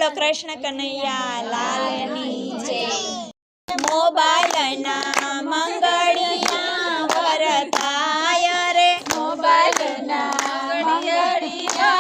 बोलो कृष्ण कन्हैया लाल की जय। मोबाइल ना मंगड़िया वरताय रे, मोबाइल ना मंगड़िया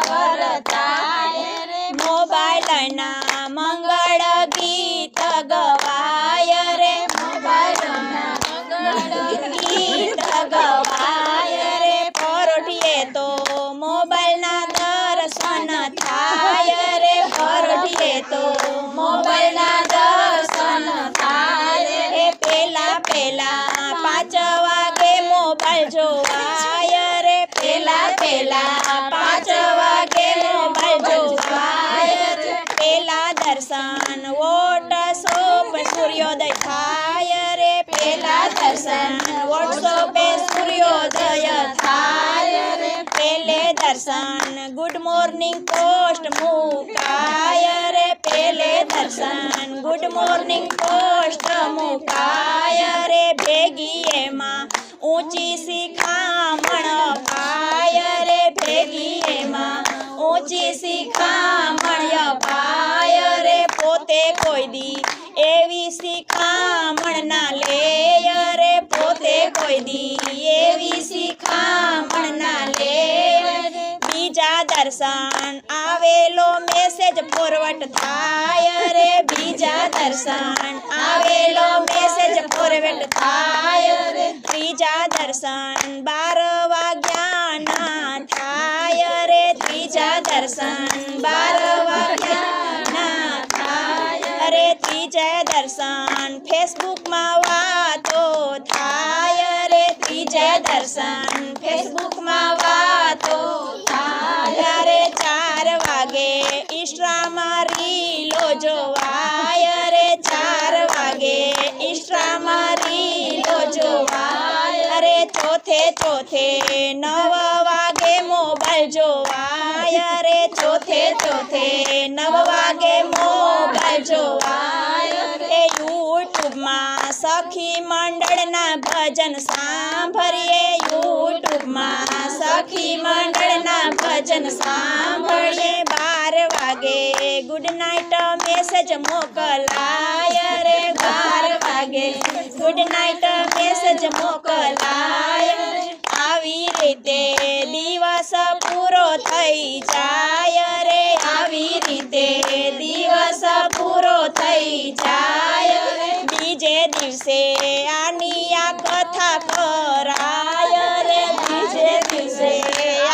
वरताय रे, मोबाइल ना मंगल गीत गवाय रे, मोबाइल ना मंगल गीत गवाय रे, परोठिए तो मोबाइल ना दर्शन थाय रे, परोठिए तो मोबाइल ना दर्शन थाय रे, पेला पेला 5 वागे मोबाइल जोवाय रे, पेला पेला 5 वागे मोबाइल जोवाय रे, पेला दर्शन व्हाट्सएप सूर्योदय थाय रे, पेला दर्शन व्हाट्सएप सूर्योदय थाय रे, पेले दर्शन गुड मॉर्निंग पोस्ट मुकाय रे, पेले दर्शन गुड मॉर्निंग पोस्ट मुकाय रे, भेगी एमा ऊंची शिखामण पाय रे, भेगी एमा ऊंची शिखामण पाय रे, पोते कोई दी एवी शिखामण ना ले रे, पोते कोई दी एवी शिखामण ना ले रे, बीजा दर्शन आवेलो मैसेज फॉरवर्ड थाय रे, बीजा दर्शन आवेलो मैसेज फॉरवर्ड थाय रे, त्रीजा दर्शन 12 वाग्याना थाय रे, त्रीजा दर्शन 12 वाग्याना थाय रे, त्रीजा दर्शन फेसबुक मा वातो थाय रे, त्रीजा दर्शन फेसबुक मा वातो थाय रे, 4 वागे इंस्टाग्राम रीलो जोवाय रे, 4 वागे इंस्टाग्राम रीलो जोवाय रे, चौथे 9 वागे मोबाइल जोवाय रे, चौथे 9 वागे मोबाइल जोवाय रे, यूट्यूब में सखी मंडल ना भजन सांभळिए, यूट्यूब में सखी मंडल ना भजन सांभळिए, 12 वागे गुड नाइट मैसेज मोकलाय रे, 12 वागे गुड नाइट मैसेज मोकलाय रे, આવી રીતે દિવસ પૂરો થઈ જાય રે, આવી રીતે દિવસ પૂરો થઈ જાય રે, બીજે દિવસે આની આ કથા કરાય રે, બીજે દિવસે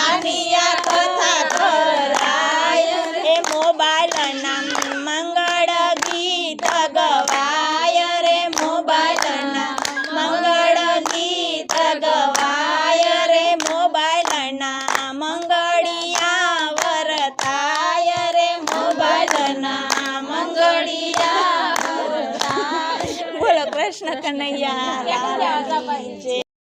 આની આ કથા કરાય રે, મોબાઈલ ના મંગળ ગીત ગવાય રે, મોબાઈલ ના મંગળ ગીત ગવાય રે, મોબાઈલ ના મંગળિયા વરતાય રે, મોબાઈલ ના મંગળિયા વરતાય। બોલો કૃષ્ણ કનૈયા લાલ કી જય।